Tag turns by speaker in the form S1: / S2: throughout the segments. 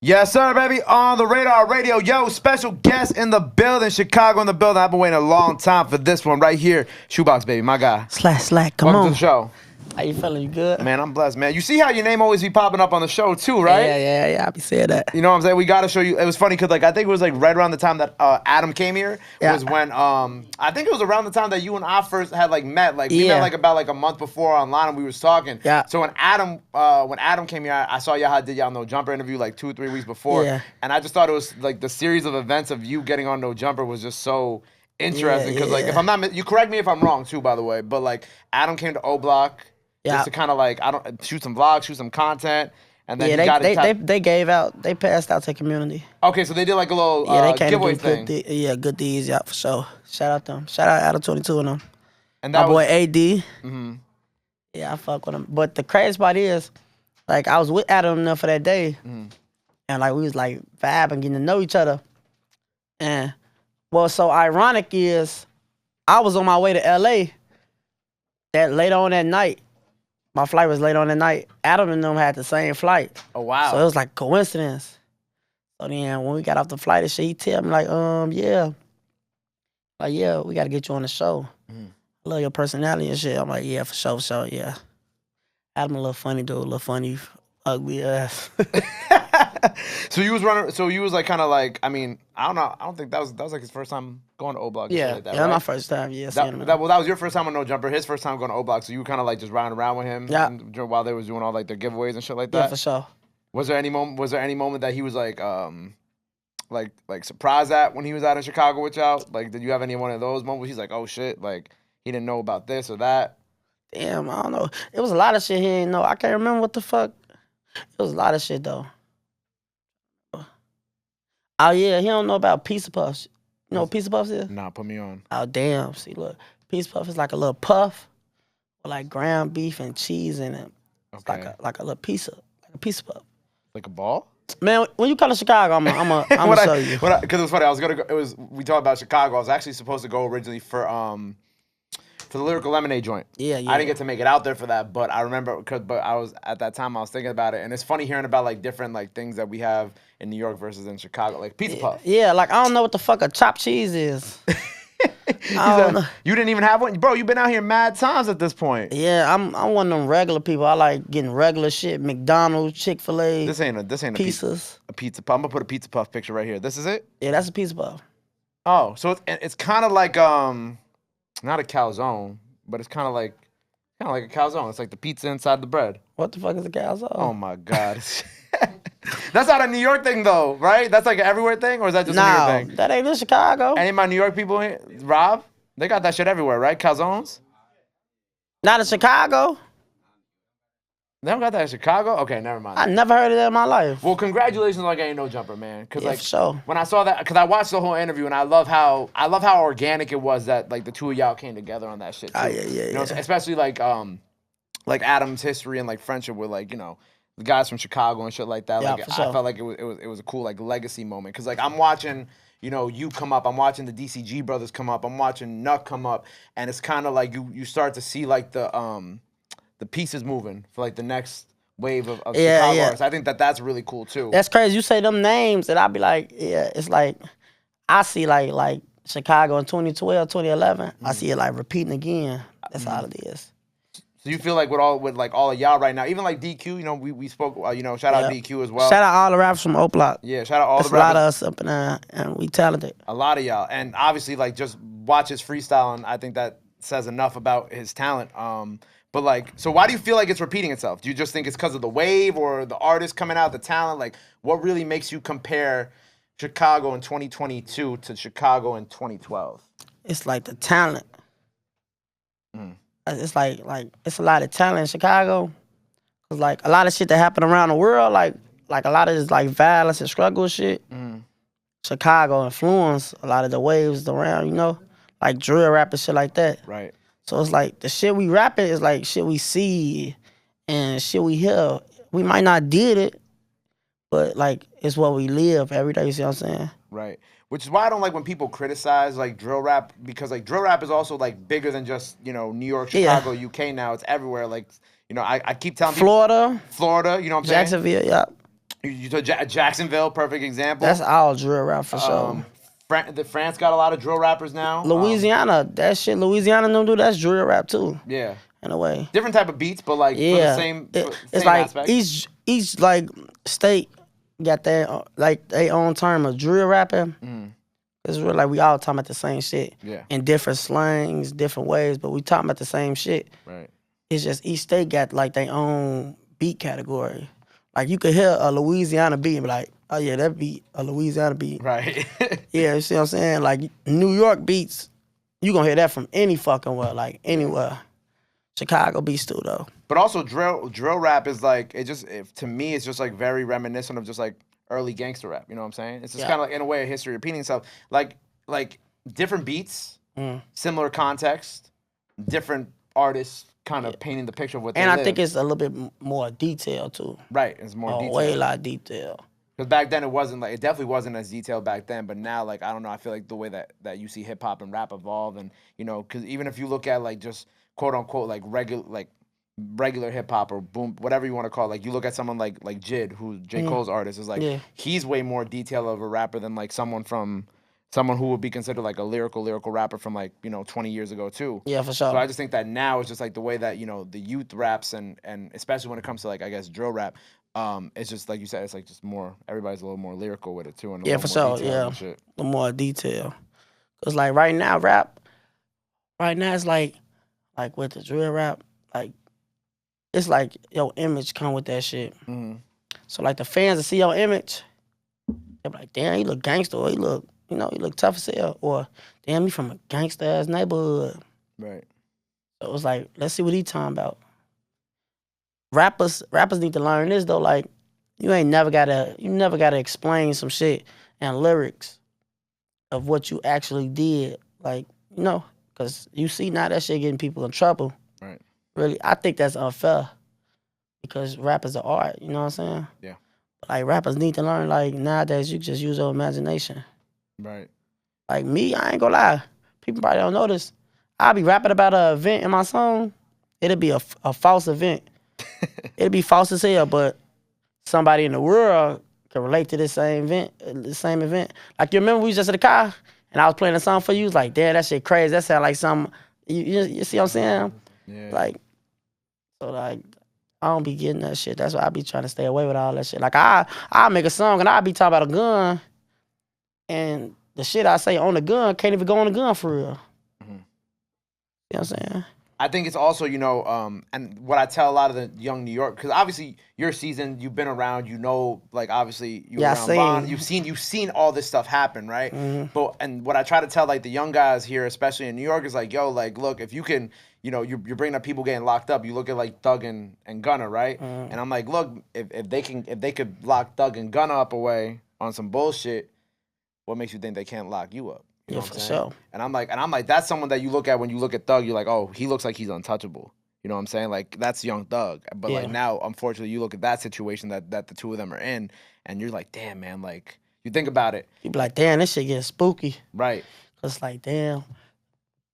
S1: Yes, sir, baby. On the Radar Radio. Yo, special guest in the building. Chicago in the building. I've been waiting a long time for this one right here. Shoebox, baby, my guy.
S2: Slack, come
S1: Welcome
S2: on.
S1: to the show.
S2: How you feeling? You good?
S1: Man, I'm blessed, man. You see how your name always be popping up on the show, too, right?
S2: Yeah. I be saying that.
S1: You know what I'm saying? We got to show you. It was funny because, like, I think it was, like, right around the time that Adam came here was when, I think it was around the time that you and I first had, like, met. Like, we met, like, about, like, a month before online and we was talking.
S2: Yeah.
S1: So when Adam came here, I saw y'all did y'all No Jumper interview, like, 2 or 3 weeks before.
S2: Yeah.
S1: And I just thought it was, like, the series of events of you getting on No Jumper was just so interesting. Because, like, if I'm not, you correct me if I'm wrong, too, by the way. But, like, Adam came to O Block.
S2: Yeah.
S1: Just to kind of like shoot some vlogs, shoot some content, and then
S2: they gave out, they passed out to the community.
S1: Okay, so they did like a little
S2: they came
S1: giveaway
S2: to do
S1: thing.
S2: good deeds, yeah, for sure. Shout out them. Shout out Adam 22 and them.
S1: And that
S2: my boy AD.
S1: Mm-hmm.
S2: Yeah, I fuck with him. But the crazy part is, like, I was with Adam enough for that day, and like we was like vibing, getting to know each other. And well, so ironic is, I was on my way to LA. That later on that night. My flight was late on the night. Adam and them had the same flight.
S1: Oh, wow.
S2: So it was like coincidence. So then when we got off the flight and shit, he tell me like, yeah. Like, yeah, we got to get you on the show. I love your personality and shit. I'm like, yeah, for sure, yeah. Adam a little funny dude, a little funny, ugly ass.
S1: So you was like kind of like, I mean, I don't know. I don't think that was like his first time going to O Block.
S2: Yeah,
S1: like that,
S2: yeah,
S1: right?
S2: My first time, yeah.
S1: That was your first time on No Jumper, his first time going to O Block. So you were kind of like just riding around with him while they was doing all like their giveaways and shit like that?
S2: Yeah, for sure.
S1: Was there any moment that he was like surprised at when he was out in Chicago with y'all? Like, did you have any one of those moments? He's like, oh shit, like he didn't know about this or that.
S2: Damn, I don't know. It was a lot of shit he didn't know. I can't remember what the fuck. It was a lot of shit though. Oh yeah, he don't know about pizza puffs. You know what pizza puffs is?
S1: Nah, put me on.
S2: Oh damn! See, look, pizza puff is like a little puff with like ground beef and cheese in it.
S1: Okay.
S2: It's like a little pizza, like a pizza puff.
S1: Like a ball? Man,
S2: when you come to Chicago, I'm gonna show you.
S1: Because it was funny. I was gonna go. We talked about Chicago. I was actually supposed to go originally for the Lyrical Lemonade joint.
S2: Yeah.
S1: I didn't get to make it out there for that, but I remember but I was at that time I was thinking about it, and it's funny hearing about like different like things that we have in New York versus in Chicago, like pizza puff.
S2: Yeah, like I don't know what the fuck a chopped cheese is. I don't know.
S1: You didn't even have one, bro. You've been out here mad times at this point.
S2: Yeah, I'm one of them regular people. I like getting regular shit. McDonald's, Chick-fil-A.
S1: This ain't a
S2: pizzas.
S1: A pizza puff. I'm gonna put a pizza puff picture right here. This is it.
S2: Yeah, that's a pizza puff.
S1: Oh, so it's kind of like not a calzone, but it's kind of like a calzone. It's like the pizza inside the bread.
S2: What the fuck is a calzone?
S1: Oh my god. That's not a New York thing though, right? That's like an everywhere thing, or is that just a New York thing?
S2: That ain't in Chicago.
S1: Any of my New York people here, Rob, they got that shit everywhere, right? Calzones?
S2: Not in Chicago.
S1: They don't got that in Chicago? Okay, never mind.
S2: I never heard of that in my life.
S1: Well, congratulations on getting No Jumper, man. Cause like
S2: for sure.
S1: When I saw that, because I watched the whole interview and I love how organic it was that like the two of y'all came together on that shit too.
S2: Oh yeah.
S1: You know, especially like Adam's history and like friendship with like, you know, the guys from Chicago and shit like that.
S2: Yeah,
S1: like
S2: for sure.
S1: I felt like it was a cool like legacy moment. Cause like I'm watching, you know, you come up, I'm watching the DCG brothers come up, I'm watching Nuck come up, and it's kind of like you start to see like the pieces moving for like the next wave of Chicago artists. I think that's really cool too.
S2: That's crazy. You say them names and I be like, yeah, it's like I see like Chicago in 2012, 2011. I see it like repeating again. That's all it is.
S1: So you feel like with all of y'all right now, even like DQ, you know, we spoke, you know, shout out DQ as well.
S2: Shout out all the rappers from O Block.
S1: Yeah, shout out all the rappers.
S2: A lot of us up in there, and we talented.
S1: A lot of y'all, and obviously like just watch his freestyle, and I think that says enough about his talent. But like, so why do you feel like it's repeating itself? Do you just think it's because of the wave or the artists coming out, the talent? Like, what really makes you compare Chicago in 2022 to Chicago in 2012?
S2: It's like the talent. It's like it's a lot of talent in Chicago. Cause like a lot of shit that happen around the world, like a lot of this like violence and struggle shit. Chicago influenced a lot of the waves around, you know, like drill rap and shit like that.
S1: Right.
S2: So it's like the shit we rapping is like shit we see and shit we hear. We might not did it, but like it's what we live every day. You see what I'm saying?
S1: Right. Which is why I don't like when people criticize like drill rap, because like drill rap is also like bigger than just, you know, New York, Chicago, UK now. It's everywhere. Like, you know, I keep telling
S2: Florida,
S1: people. Florida, you know what I'm saying?
S2: Jacksonville, yeah.
S1: You took Jacksonville, perfect example.
S2: That's all drill rap for sure.
S1: France got a lot of drill rappers now.
S2: Louisiana, that shit, Louisiana don't do that's drill rap too.
S1: Yeah.
S2: In a way.
S1: Different type of beats, but like for the same,
S2: it's like
S1: aspect.
S2: each like state got their like their own term of drill rapping. It's really like we all talking about the same shit.
S1: Yeah.
S2: In different slangs, different ways, but we talking about the same shit.
S1: Right.
S2: It's just each state got like their own beat category. Like you could hear a Louisiana beat and be like, oh yeah, that beat, a Louisiana beat.
S1: Right.
S2: Yeah, you see what I'm saying? Like New York beats, you gonna hear that from any fucking where, like anywhere. Chicago beats too though.
S1: But also drill rap is like, to me, it's just like very reminiscent of just like early gangster rap. You know what I'm saying? It's just kind of like in a way of history repeating itself. Like different beats, similar context, different artists kind of painting the picture of what they
S2: And I
S1: live.
S2: think it's a little bit more detailed too.
S1: Right, it's more detailed.
S2: Way a lot of detail.
S1: Because back then it definitely wasn't as detailed back then. But now, like, I don't know, I feel like the way that you see hip hop and rap evolve, and you know, because even if you look at like just quote unquote like regular hip hop or boom, whatever you want to call it, like you look at someone like Jid, who's J. Cole's artist, is like he's way more detailed of a rapper than like someone who would be considered like a lyrical rapper from like, you know, 20 years ago too.
S2: Yeah, for sure.
S1: So I just think that now it's just like the way that, you know, the youth raps and especially when it comes to like, I guess, drill rap, it's just like you said, it's like just more, everybody's a little more lyrical with it too. And
S2: for sure, yeah. A little more detail. Cause like right now it's like with the drill rap, like it's like your image come with that shit. So like the fans that see your image, they're like, damn, he look gangster, or he look tough as hell, or damn, he from a gangster ass neighborhood.
S1: Right.
S2: So it was like, let's see what he talking about. Rappers need to learn this though. Like, you never gotta explain some shit and lyrics of what you actually did. Like, you know, cause you see now that shit getting people in trouble.
S1: Right.
S2: Really, I think that's unfair because rap is an art. You know what I'm saying?
S1: Yeah.
S2: But like rappers need to learn. Like nowadays, you just use your imagination.
S1: Right.
S2: Like me, I ain't gonna lie. People probably don't know this. I'll be rapping about an event in my song. It'll be a false event. It'll be false as hell, but somebody in the world can relate to this same event. Like you remember we was just in the car and I was playing a song for you. You was like, damn, that shit crazy. That sound like something. You see what I'm saying?
S1: Yeah.
S2: Like, so like, I don't be getting that shit. That's why I be trying to stay away with all that shit. Like I make a song and I be talking about a gun, and the shit I say on the gun can't even go on the gun for real. You know what I'm saying?
S1: I think it's also, you know, and what I tell a lot of the young New York, because obviously you're seasoned, you've been around, you know, like obviously you were around Bond, you've seen all this stuff happen, right? But and what I try to tell like the young guys here, especially in New York, is like, yo, like, look, if you can, you know, you're bringing up people getting locked up. You look at like Thug and Gunna, right? And I'm like, look, if they could lock Thug and Gunna up away on some bullshit, what makes you think they can't lock you up? You know what I'm saying?
S2: Sure.
S1: And I'm like, that's someone that you look at when you look at Thug. You're like, oh, he looks like he's untouchable. You know what I'm saying? Like that's young Thug. But like now, unfortunately, you look at that situation that the two of them are in, and you're like, damn, man. Like you think about it.
S2: You be like, damn, this shit getting spooky.
S1: Right.
S2: It's like, damn.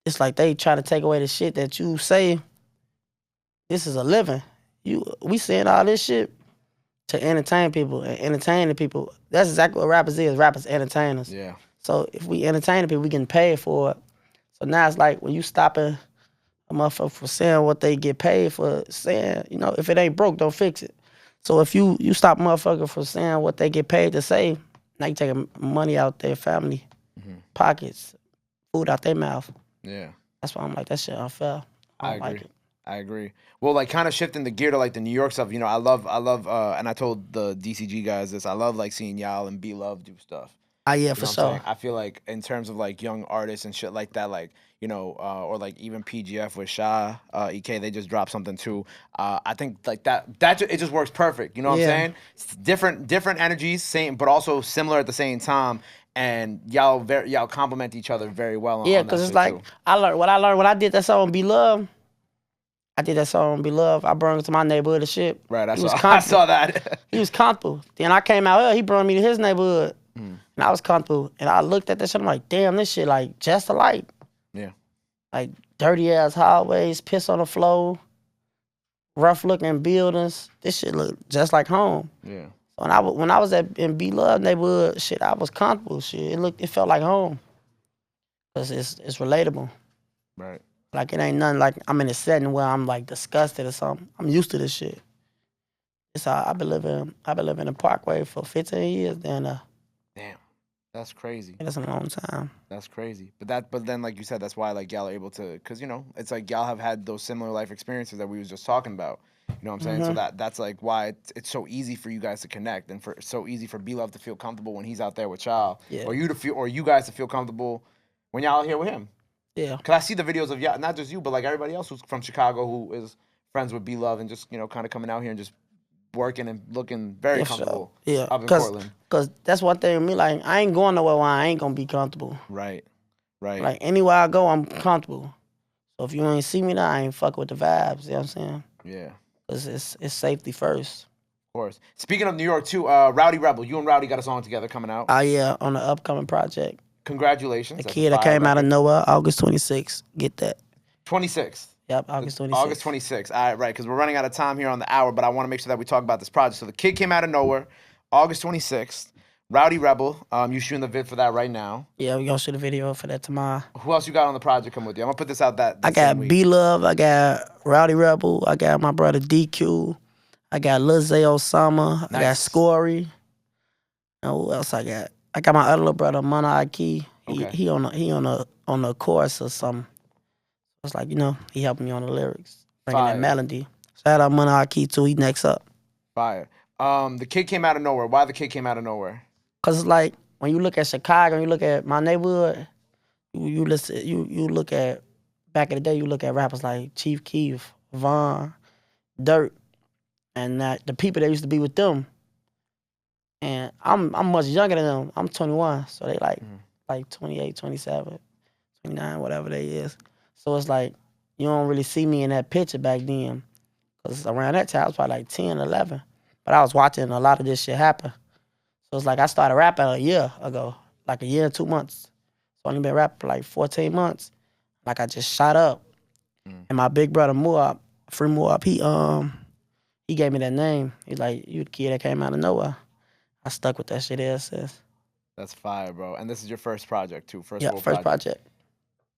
S2: It's like they try to take away the shit that you say. This is a living. We saying all this shit to entertain people and entertain the people. That's exactly what rappers is. Rappers entertainers.
S1: Yeah. So
S2: if we entertain people, we getting paid for it. So now it's like when you stopping a motherfucker for saying what they get paid for saying, you know, if it ain't broke, don't fix it. So if you stop a motherfucker from saying what they get paid to say, now you taking money out their family pockets, food out their mouth.
S1: Yeah.
S2: That's why I'm like, that shit unfair.
S1: I agree.
S2: Like it.
S1: I agree. Well, like kind of shifting the gear to like the New York stuff, you know, I love, and I told the DCG guys this, I love like seeing y'all and B-Love do stuff.
S2: Yeah,
S1: You know
S2: for
S1: what I'm
S2: sure.
S1: saying? I feel like in terms of like young artists and shit like that, like, you know, or like even PGF with Sha, EK, they just dropped something too. I think like it just works perfect. You know what I'm saying? It's different energies, same, but also similar at the same time. And y'all complement each other very well.
S2: Yeah, because it's like too. I learned when I did that song Be Love. I did that song Be Love. I brought him to my neighborhood and shit.
S1: Right, I saw that.
S2: He was comfortable. Then I came out here. He brought me to his neighborhood. And I was comfortable. And I looked at this shit. I'm like, damn, this shit like just alike.
S1: Yeah.
S2: Like dirty ass hallways, piss on the floor, rough looking buildings. This shit look just like home.
S1: Yeah.
S2: When I was in B Love neighborhood, shit, I was comfortable. Shit, it felt like home. Cause it's relatable.
S1: Right.
S2: Like it ain't nothing like I'm in a setting where I'm like disgusted or something. I'm used to this shit. It's how I've been living in Parkway for 15 years. Then
S1: Damn. That's crazy.
S2: that's a long time.
S1: That's crazy. But then like you said, that's why like y'all are able to, cause it's like y'all have had those similar life experiences that we was just talking about. You know what I'm saying? So that's like why it's so easy for you guys to connect, and for it's so easy for B Love to feel comfortable when he's out there with y'all,
S2: Yeah.
S1: or you guys to feel comfortable when y'all out here with him.
S2: Yeah.
S1: Cause I see the videos of y'all, not just you, but like everybody else who's from Chicago who is friends with B Love and just kind of coming out here and just working and looking very comfortable.
S2: Sure. Yeah.
S1: Up in Portland.
S2: Cause that's one thing with me. Like I ain't going nowhere where I ain't gonna be comfortable.
S1: Right. Right.
S2: Like anywhere I go, I'm comfortable. So if you ain't see me there, I ain't fucking with the vibes. You know what I'm saying?
S1: Yeah.
S2: Cause it's safety first.
S1: Of course. Speaking of New York too, Rowdy Rebel, you and Rowdy got a song together coming out.
S2: Oh yeah, on the upcoming project.
S1: Congratulations.
S2: The kid that came out of nowhere, August 26th. Get that.
S1: 26th.
S2: Yep, August 26th.
S1: August 26th. All right, right, because we're running out of time here on the hour, but I want to make sure that we talk about this project. So the kid came out of nowhere, August 26th. Rowdy Rebel, you shooting the vid for that right now.
S2: Yeah, we gonna shoot a video for that tomorrow.
S1: Who else you got on the project coming with you? I'm gonna put this out that
S2: I got B Love, I got Rowdy Rebel, I got my brother DQ, I got Lil Zay Osama, I got Scory. And who else I got? I got my other little brother, Mana Aki. He on the chorus or something. It's like, he helping me on the lyrics, bringing that melody. Shout out Mana Aki too. He next up.
S1: Fire. The kid came out of nowhere. Why the kid came out of nowhere?
S2: Cause it's like when you look at Chicago, and you look at my neighborhood, you look at back in the day, you look at rappers like Chief Keef, Von, Dirt, and the people that used to be with them. And I'm much younger than them. I'm 21, so they like 28, 27, 29, whatever they is. So it's like you don't really see me in that picture back then, cause around that time I was probably like 10, 11. But I was watching a lot of this shit happen. So it's like I started rapping a year ago, like a year and 2 months. So I only been rapping for like 14 months. Like I just shot up. And my big brother Moab, Free Moab, he gave me that name. He's like, you the kid that came out of nowhere. I stuck with that shit ever since.
S1: That's fire, bro. And this is your first project too, first
S2: project.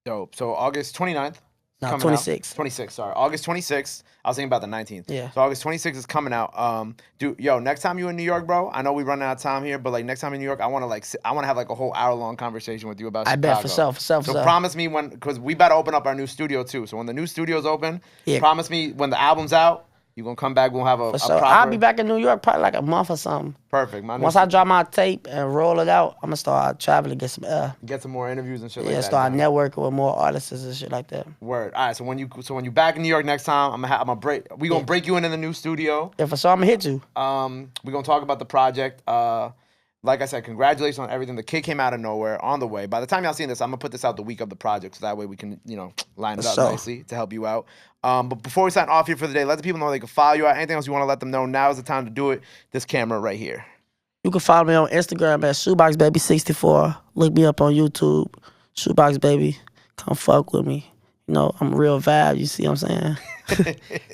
S1: Dope. So August 29th.
S2: No, 26th.
S1: 26th, sorry. August 26th. I was thinking about the 19th.
S2: Yeah.
S1: So August 26th is coming out. Dude, next time you in New York, bro, I know we running out of time here, but like next time in New York, I want to have like a whole hour-long conversation with you about Chicago.
S2: I bet, for sure.
S1: So promise me because we about to open up our new studio too. So when the new studio's open, promise me when the album's out, you're going to come back, we'll have a proper...
S2: I'll be back in New York probably like a month or something.
S1: Perfect.
S2: Once I drop my tape and roll it out, I'm going to start traveling, get some air.
S1: Get some more interviews and shit like that.
S2: Yeah, start networking with more artists and shit like that.
S1: Word. All right, so when you back in New York next time, we gonna break you into the new studio.
S2: Yeah, for sure, I'm going to hit you.
S1: We're going to talk about the project. Like I said, congratulations on everything. The kid came out of nowhere on the way. By the time y'all seen this, I'm going to put this out the week of the project so that way we can, line it up nicely to help you out. But before we sign off here for the day, let the people know they can follow you out. Anything else you want to let them know, now is the time to do it. This camera right here.
S2: You can follow me on Instagram at ShoeboxBaby64. Look me up on YouTube, Shoebox Baby. Come fuck with me. I'm real vibe, you see what I'm saying?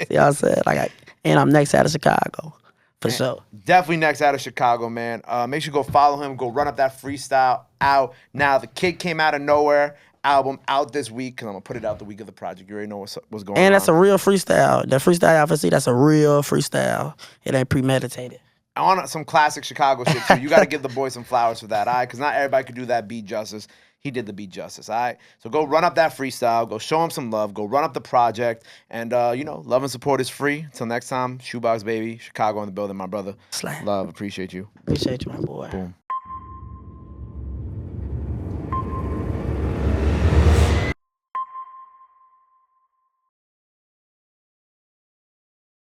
S2: See what I'm saying? And I'm next out of Chicago. For sure.
S1: Definitely next out of Chicago, man. Make sure you go follow him. Go run up that freestyle out now. The kid came out of nowhere. Album out this week, because I'm going to put it out the week of the project. You already know what's going on.
S2: And that's a real freestyle. The freestyle y'all see, that's a real freestyle. It ain't premeditated.
S1: I want some classic Chicago shit, too. You got to give the boy some flowers for that, all right? Because not everybody could do that beat justice. He did the beat justice, all right? So go run up that freestyle. Go show him some love. Go run up the project. And, love and support is free. Until next time, Shoebox Baby, Chicago in the building, my brother.
S2: Slam.
S1: Love, appreciate you.
S2: Appreciate you, my boy.
S1: Boom.